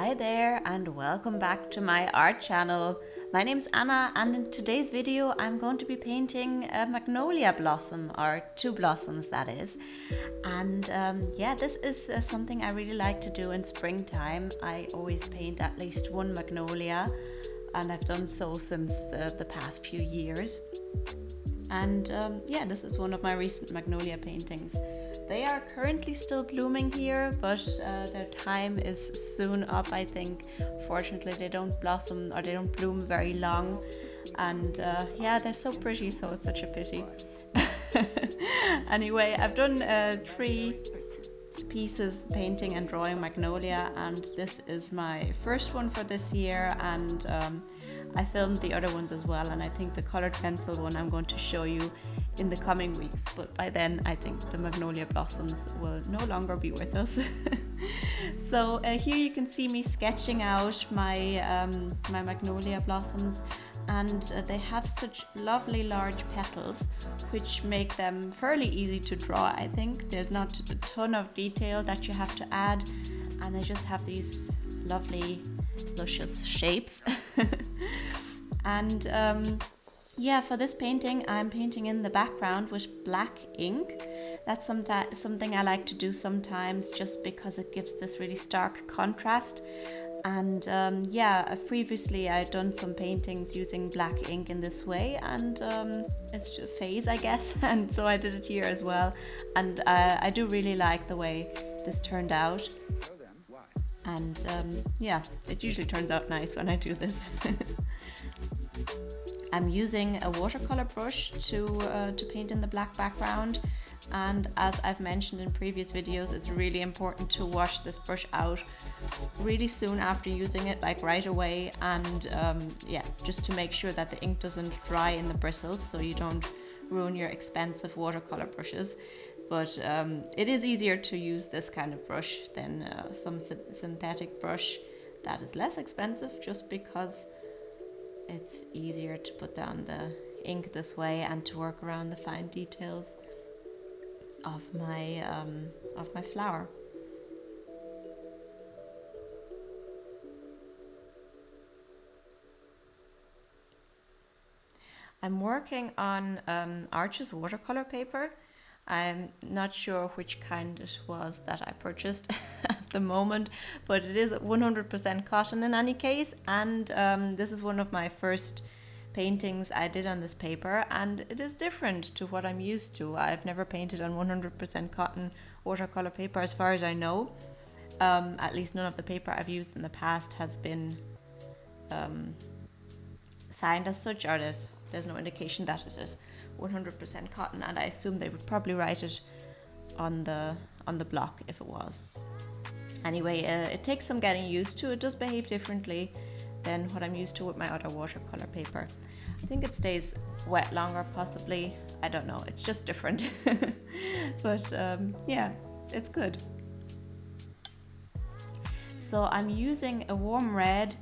Hi there and welcome back to my art channel. My name's Anna and in today's video I'm going to be painting a magnolia blossom, or two blossoms that is. And yeah, this is something I really like to do in springtime. I always paint at least one magnolia and I've done so since the past few years. And yeah, this is one of my recent magnolia paintings. They are currently still blooming here, but their time is soon up, I think. Fortunately, they don't blossom or they don't bloom very long. And yeah, they're so pretty, so it's such a pity. Anyway, I've done 3 pieces painting and drawing magnolia, and this is my first one for this year, and I filmed the other ones as well, and I think the colored pencil one I'm going to show you in the coming weeks, but by then I think the magnolia blossoms will no longer be with us. So here you can see me sketching out my my magnolia blossoms, and they have such lovely large petals which make them fairly easy to draw. I think there's not a ton of detail that you have to add, and they just have these lovely luscious shapes. And yeah, for this painting I'm painting in the background with black ink. That's something I like to do sometimes, just because it gives this really stark contrast. And yeah, previously I'd done some paintings using black ink in this way, and it's just a phase, I guess, and so I did it here as well, and I do really like the way this turned out. And yeah, it usually turns out nice when I do this. I'm using a watercolor brush to paint in the black background, and as I've mentioned in previous videos, it's really important to wash this brush out really soon after using it, like right away, and yeah, just to make sure that the ink doesn't dry in the bristles so you don't ruin your expensive watercolor brushes. But it is easier to use this kind of brush than some synthetic brush that is less expensive, just because it's easier to put down the ink this way and to work around the fine details of my flower. I'm working on Arches watercolor paper. I'm not sure which kind it was that I purchased at the moment, but it is 100% cotton in any case, and this is one of my first paintings I did on this paper, and it is different to what I'm used to. I've never painted on 100% cotton watercolor paper as far as I know. At least none of the paper I've used in the past has been signed as such, or there's no indication that it is 100% cotton, and I assume they would probably write it on the block if it was. Anyway, it takes some getting used to. It does behave differently than what I'm used to with my other watercolor paper. I think it stays wet longer, possibly. I don't know, it's just different. But yeah, it's good. So I'm using a warm red,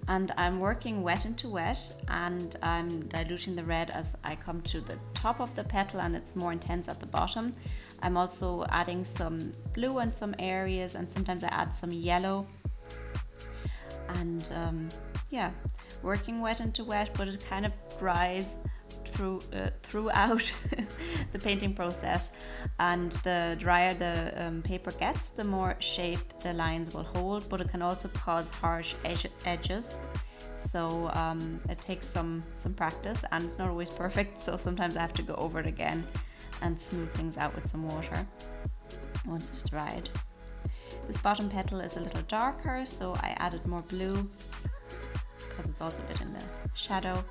and I'm working wet into wet, and I'm diluting the red as I come to the top of the petal, and it's more intense at the bottom. I'm also adding some blue in some areas, and sometimes I add some yellow. And yeah, working wet into wet, but it kind of dries throughout the painting process, and the drier the paper gets, the more shape the lines will hold, but it can also cause harsh edges. So it takes some practice, and it's not always perfect, so sometimes I have to go over it again and smooth things out with some water once it's dried. This bottom petal is a little darker, so I added more blue because it's also a bit in the shadow.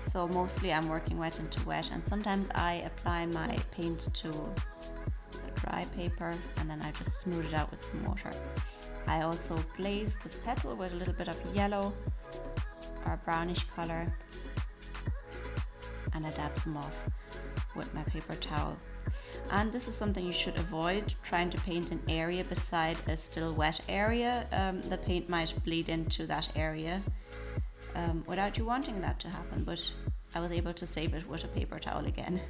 So mostly I'm working wet into wet, and sometimes I apply my paint to the dry paper and then I just smooth it out with some water. I also glaze this petal with a little bit of yellow or brownish color, and I dab some off with my paper towel. And this is something you should avoid, trying to paint an area beside a still wet area. The paint might bleed into that area without you wanting that to happen, but I was able to save it with a paper towel again.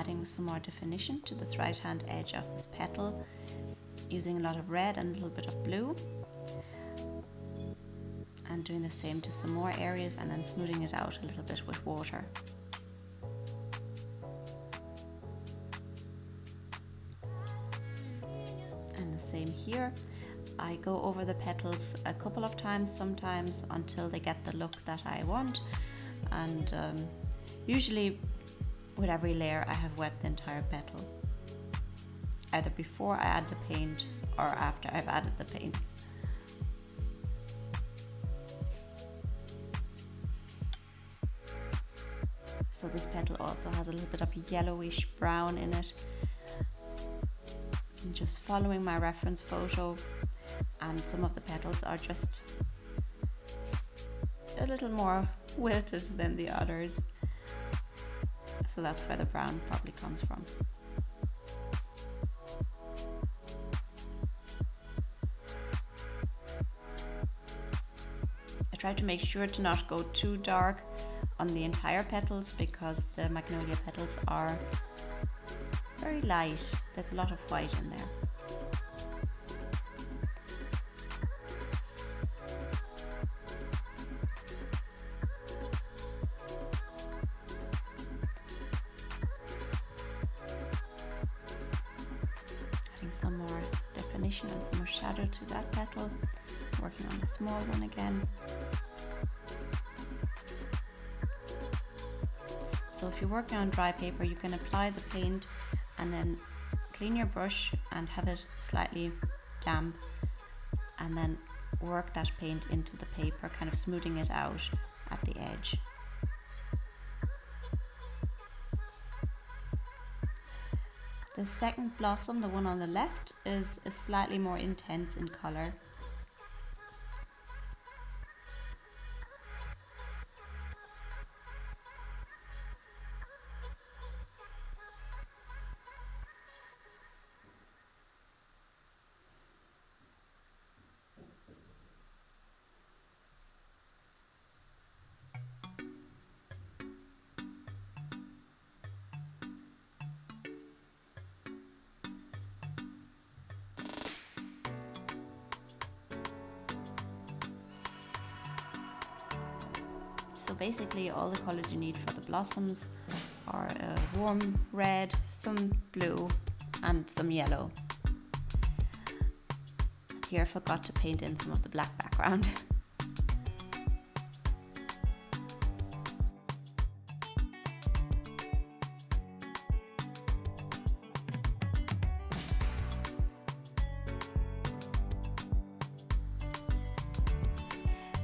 adding some more definition to this right hand edge of this petal, using a lot of red and a little bit of blue, and doing the same to some more areas and then smoothing it out a little bit with water. And the same here. I go over the petals a couple of times sometimes until they get the look that I want, and usually with every layer I have wet the entire petal, either before I add the paint or after I've added the paint. So this petal also has a little bit of yellowish brown in it. I'm just following my reference photo, and some of the petals are just a little more wilted than the others. So that's where the brown probably comes from. I try to make sure to not go too dark on the entire petals, because the Magnolia petals are very light. There's a lot of white in there. Adding some more definition and some more shadow to that petal. Working on the small one again. So if you're working on dry paper, you can apply the paint and then clean your brush and have it slightly damp, and then work that paint into the paper, kind of smoothing it out at the edge. The second blossom, the one on the left, is slightly more intense in colour. So basically all the colours you need for the blossoms are a warm red, some blue and some yellow. Here I forgot to paint in some of the black background.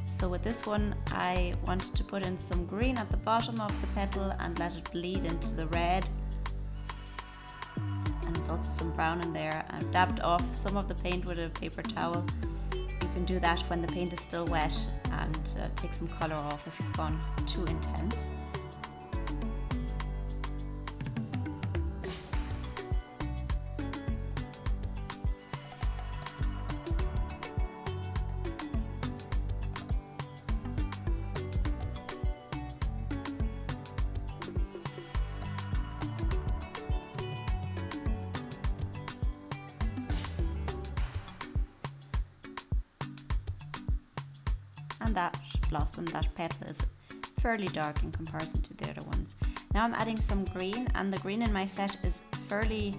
So with this one, I wanted to put in some green at the bottom of the petal and let it bleed into the red. And there's also some brown in there. I've dabbed off some of the paint with a paper towel. You can do that when the paint is still wet, and take some colour off if you've gone too intense. And that blossom, that petal, is fairly dark in comparison to the other ones. Now I'm adding some green, and the green in my set is fairly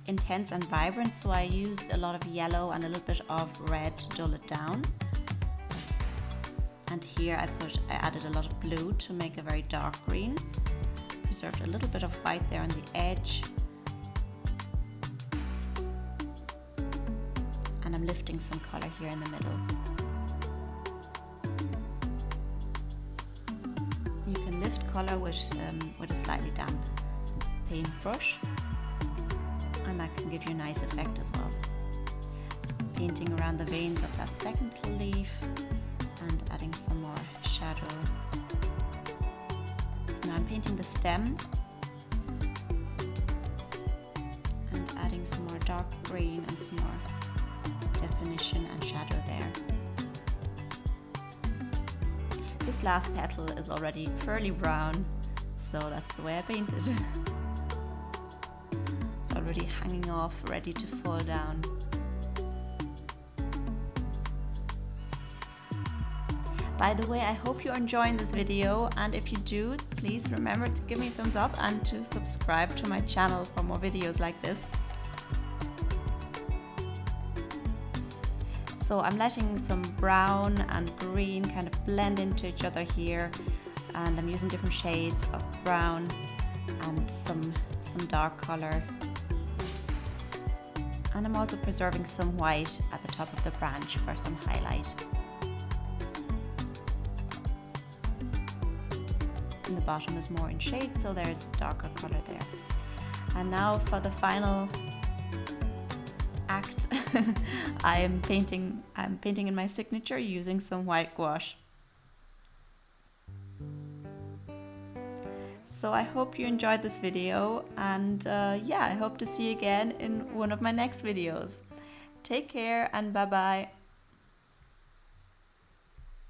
intense and vibrant, so I used a lot of yellow and a little bit of red to dull it down. And here I added a lot of blue to make a very dark green. Preserved a little bit of white there on the edge. And I'm lifting some colour here in the middle. You can lift colour with a slightly damp paint brush, and that can give you a nice effect as well. Painting around the veins of that second little leaf and adding some more shadow. Now I'm painting the stem and adding some more dark green and some more definition and shadow there. This last petal is already fairly brown, so that's the way I painted. already hanging off, ready to fall down. By the way, I hope you're enjoying this video, and if you do, please remember to give me a thumbs up and to subscribe to my channel for more videos like this. So I'm letting some brown and green kind of blend into each other here, and I'm using different shades of brown and some dark color. And I'm also preserving some white at the top of the branch for some highlight. And the bottom is more in shade, so there's a darker color there. And now for the final act, I'm painting in my signature using some white gouache. So I hope you enjoyed this video, and yeah, I hope to see you again in one of my next videos. Take care and bye bye.